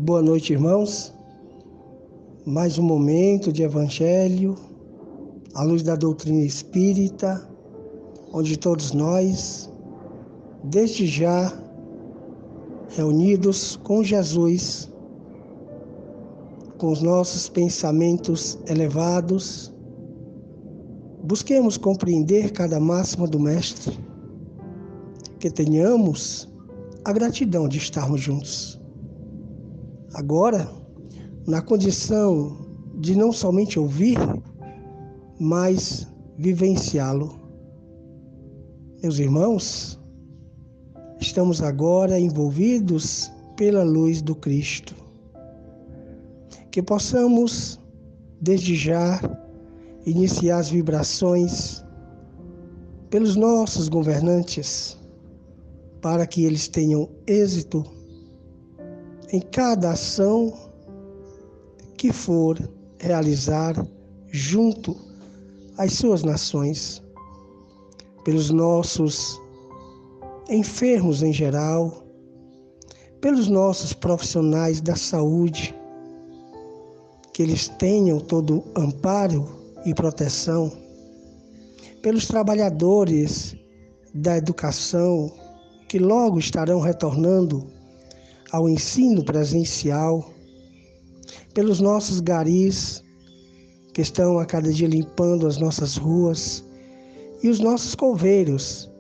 Boa noite, irmãos. Mais um momento de Evangelho, à luz da doutrina espírita, onde todos nós, desde já, reunidos com Jesus, com os nossos pensamentos elevados, busquemos compreender cada máxima do Mestre, que tenhamos a gratidão de estarmos juntos. Agora, na condição de não somente ouvir, mas vivenciá-lo. Meus irmãos, estamos agora envolvidos pela luz do Cristo. Que possamos, desde já, iniciar as vibrações pelos nossos governantes, para que eles tenham êxito em cada ação que for realizar junto às suas nações, pelos nossos enfermos em geral, pelos nossos profissionais da saúde, que eles tenham todo amparo e proteção, pelos trabalhadores da educação, que logo estarão retornando ao ensino presencial, pelos nossos garis, que estão a cada dia limpando as nossas ruas, e os nossos coveiros,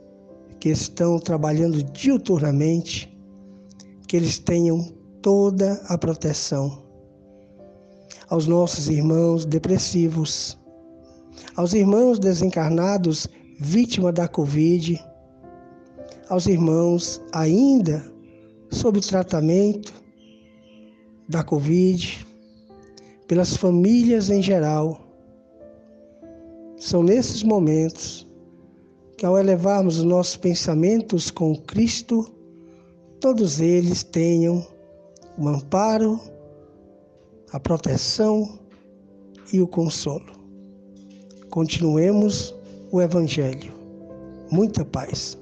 que estão trabalhando diuturnamente, que eles tenham toda a proteção. Aos nossos irmãos depressivos, aos irmãos desencarnados vítima da Covid, aos irmãos ainda sob tratamento da Covid, pelas famílias em geral. São nesses momentos que, ao elevarmos os nossos pensamentos com Cristo, todos eles tenham o amparo, a proteção e o consolo. Continuemos o Evangelho. Muita paz.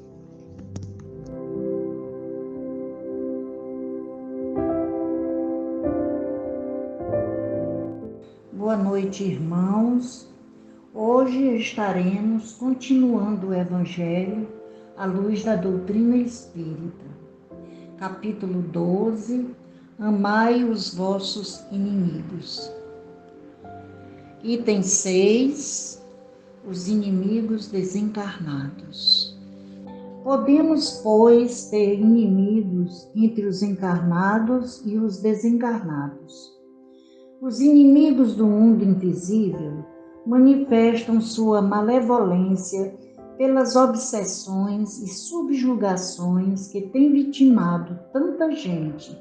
Boa noite, irmãos. Hoje estaremos continuando o Evangelho à luz da doutrina espírita. Capítulo 12. Amai os vossos inimigos. Item 6. Os inimigos desencarnados. Podemos, pois, ter inimigos entre os encarnados e os desencarnados. Os inimigos do mundo invisível manifestam sua malevolência pelas obsessões e subjugações que têm vitimado tanta gente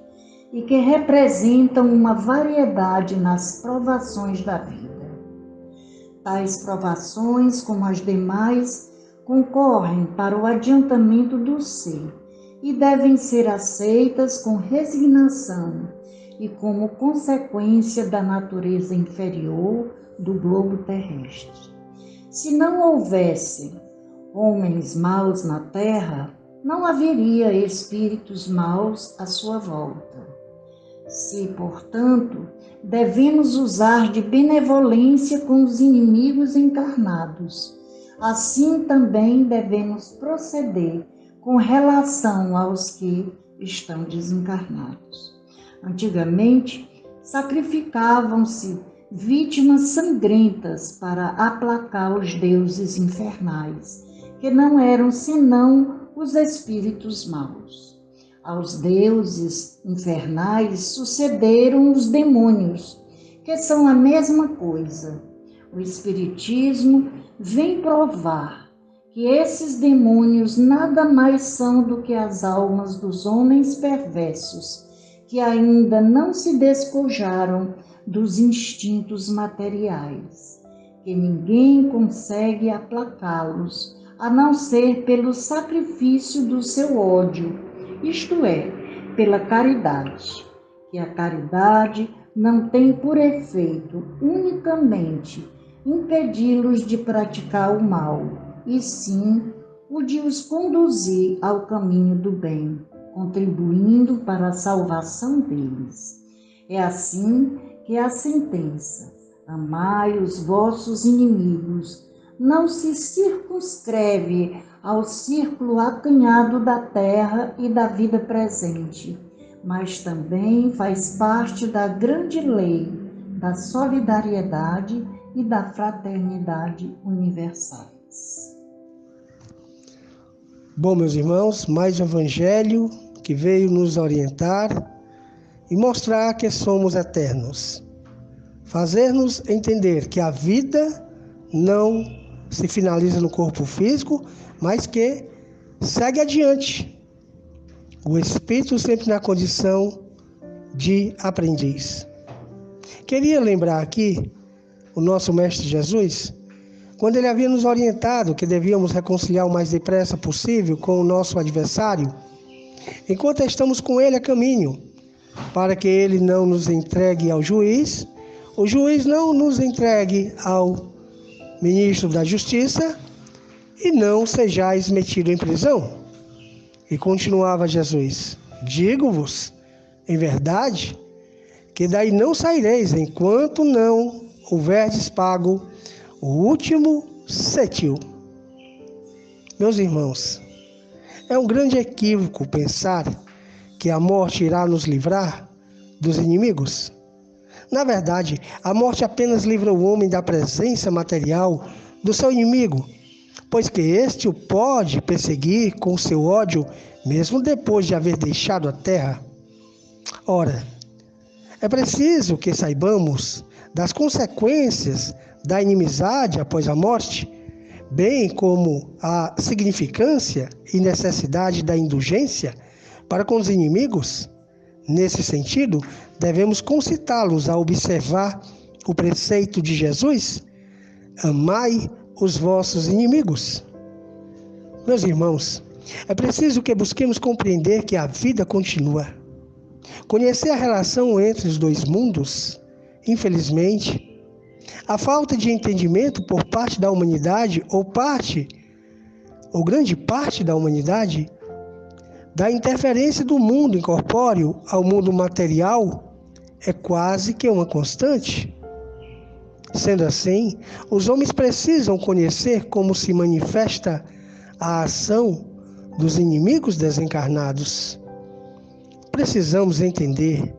e que representam uma variedade nas provações da vida. Tais provações, como as demais, concorrem para o adiantamento do ser e devem ser aceitas com resignação e como consequência da natureza inferior do globo terrestre. Se não houvesse homens maus na terra, não haveria espíritos maus à sua volta. Se, portanto, devemos usar de benevolência com os inimigos encarnados, assim também devemos proceder com relação aos que estão desencarnados. Antigamente, sacrificavam-se vítimas sangrentas para aplacar os deuses infernais, que não eram senão os espíritos maus. Aos deuses infernais sucederam os demônios, que são a mesma coisa. O Espiritismo vem provar que esses demônios nada mais são do que as almas dos homens perversos, que ainda não se despojaram dos instintos materiais, que ninguém consegue aplacá-los, a não ser pelo sacrifício do seu ódio, isto é, pela caridade, que a caridade não tem por efeito unicamente impedi-los de praticar o mal, e sim o de os conduzir ao caminho do bem, contribuindo para a salvação deles. É assim que a sentença, amai os vossos inimigos, não se circunscreve ao círculo acanhado da terra e da vida presente, mas também faz parte da grande lei da solidariedade e da fraternidade universais. Bom, meus irmãos, mais um evangelho que veio nos orientar e mostrar que somos eternos. Fazer-nos entender que a vida não se finaliza no corpo físico, mas que segue adiante. O espírito sempre na condição de aprendiz. Queria lembrar aqui o nosso Mestre Jesus, quando ele havia nos orientado que devíamos reconciliar o mais depressa possível com o nosso adversário, enquanto estamos com ele a caminho, para que ele não nos entregue ao juiz, o juiz não nos entregue ao ministro da Justiça e não sejais metido em prisão. E continuava Jesus: digo-vos, em verdade, que daí não saireis enquanto não houverdes pago o último ceitil. Meus irmãos, é um grande equívoco pensar que a morte irá nos livrar dos inimigos. Na verdade, a morte apenas livra o homem da presença material do seu inimigo, pois que este o pode perseguir com seu ódio, mesmo depois de haver deixado a terra. Ora, é preciso que saibamos das consequências da inimizade após a morte, bem como a significância e necessidade da indulgência para com os inimigos. Nesse sentido, devemos concitá-los a observar o preceito de Jesus: amai os vossos inimigos. Meus irmãos, é preciso que busquemos compreender que a vida continua. Conhecer a relação entre os dois mundos, infelizmente, a falta de entendimento por parte da humanidade, ou grande parte da humanidade, da interferência do mundo incorpóreo ao mundo material, é quase que uma constante. Sendo assim, os homens precisam conhecer como se manifesta a ação dos inimigos desencarnados. Precisamos entender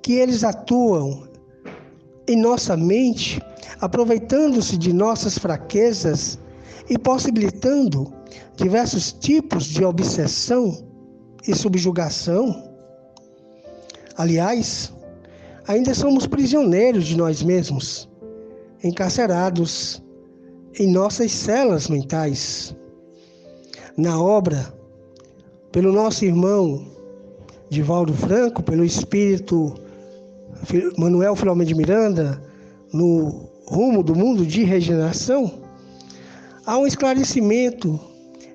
que eles atuam em nossa mente, aproveitando-se de nossas fraquezas e possibilitando diversos tipos de obsessão e subjugação. Aliás, ainda somos prisioneiros de nós mesmos, encarcerados em nossas celas mentais. Na obra, pelo nosso irmão Divaldo Franco, pelo espírito Manuel Filomeno de Miranda, no rumo do mundo de regeneração, há um esclarecimento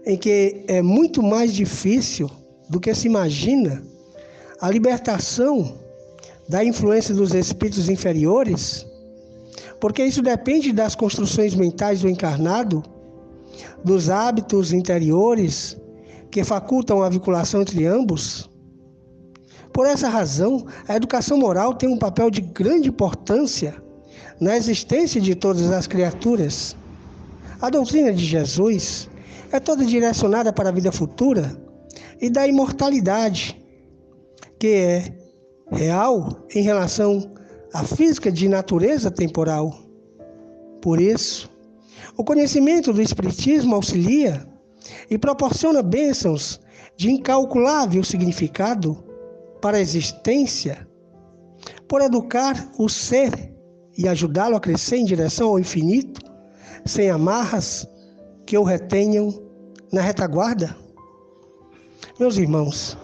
em que é muito mais difícil do que se imagina a libertação da influência dos espíritos inferiores, porque isso depende das construções mentais do encarnado, dos hábitos interiores que facultam a vinculação entre ambos. Por essa razão, a educação moral tem um papel de grande importância na existência de todas as criaturas. A doutrina de Jesus é toda direcionada para a vida futura e da imortalidade, que é real em relação à física de natureza temporal. Por isso, o conhecimento do Espiritismo auxilia e proporciona bênçãos de incalculável significado para a existência, por educar o ser e ajudá-lo a crescer em direção ao infinito, sem amarras que o retenham na retaguarda. Meus irmãos,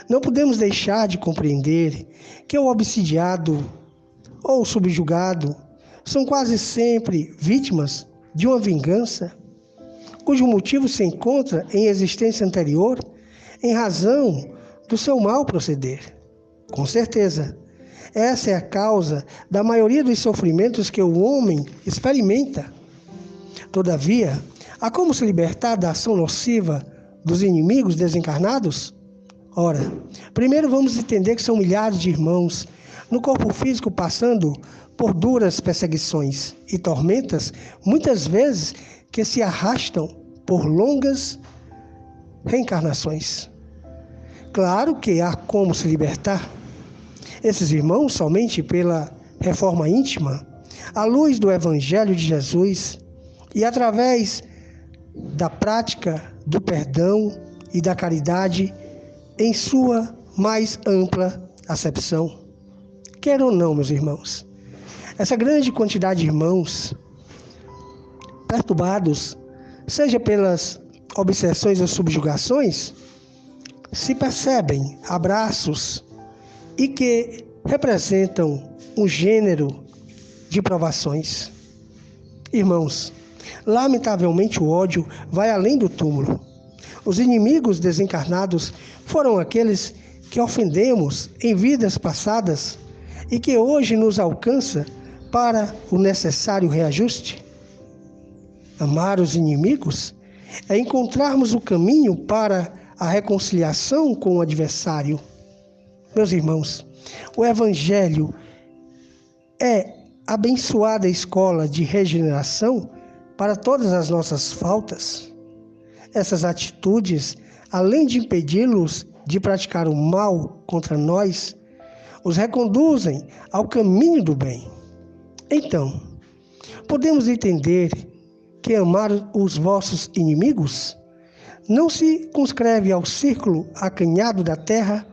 não podemos deixar de compreender que o obsidiado ou subjugado são quase sempre vítimas de uma vingança, cujo motivo se encontra em existência anterior, em razão do seu mau proceder. Com certeza, essa é a causa da maioria dos sofrimentos que o homem experimenta. Todavia, há como se libertar da ação nociva dos inimigos desencarnados? Ora, primeiro vamos entender que são milhares de irmãos no corpo físico passando por duras perseguições e tormentas, muitas vezes que se arrastam por longas reencarnações. Claro que há como se libertar esses irmãos somente pela reforma íntima, à luz do Evangelho de Jesus e através da prática do perdão e da caridade em sua mais ampla acepção. Quer ou não, meus irmãos, essa grande quantidade de irmãos perturbados, seja pelas obsessões ou subjugações, se percebem abraços e que representam um gênero de provações. Irmãos, lamentavelmente o ódio vai além do túmulo. Os inimigos desencarnados foram aqueles que ofendemos em vidas passadas e que hoje nos alcança para o necessário reajuste. Amar os inimigos é encontrarmos o caminho para a reconciliação com o adversário. Meus irmãos, o Evangelho é abençoada escola de regeneração para todas as nossas faltas. Essas atitudes, além de impedi-los de praticar o mal contra nós, os reconduzem ao caminho do bem. Então, podemos entender que amar os vossos inimigos não se circunscreve ao círculo acanhado da terra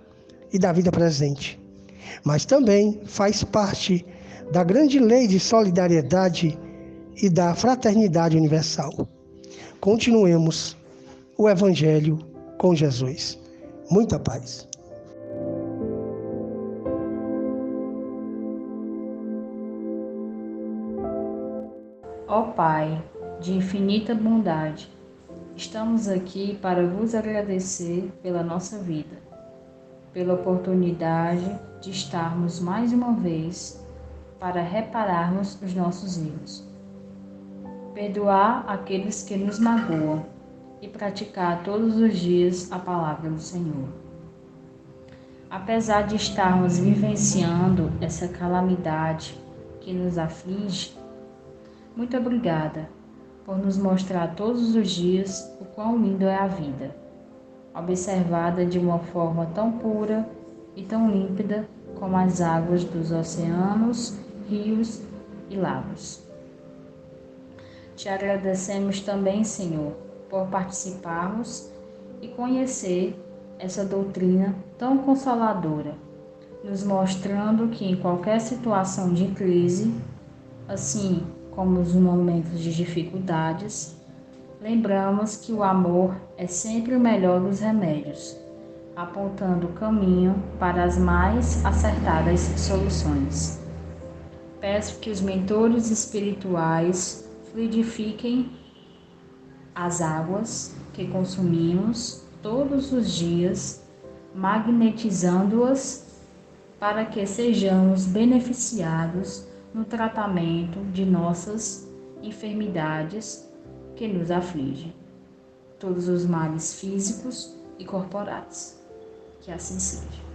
e da vida presente, mas também faz parte da grande lei de solidariedade e da fraternidade universal. Continuemos o Evangelho com Jesus. Muita paz. Ó Pai, de infinita bondade, estamos aqui para vos agradecer pela nossa vida, pela oportunidade de estarmos mais uma vez para repararmos os nossos erros, perdoar aqueles que nos magoam e praticar todos os dias a palavra do Senhor. Apesar de estarmos vivenciando essa calamidade que nos aflige, muito obrigada por nos mostrar todos os dias o quão lindo é a vida, observada de uma forma tão pura e tão límpida como as águas dos oceanos, rios e lagos. Te agradecemos também, Senhor, por participarmos e conhecer essa doutrina tão consoladora, nos mostrando que em qualquer situação de crise, assim como nos momentos de dificuldades, lembramos que o amor é sempre o melhor dos remédios, apontando o caminho para as mais acertadas soluções. Peço que os mentores espirituais fluidifiquem as águas que consumimos todos os dias, magnetizando-as para que sejamos beneficiados no tratamento de nossas enfermidades que nos afligem, todos os males físicos e corporais. Que assim seja.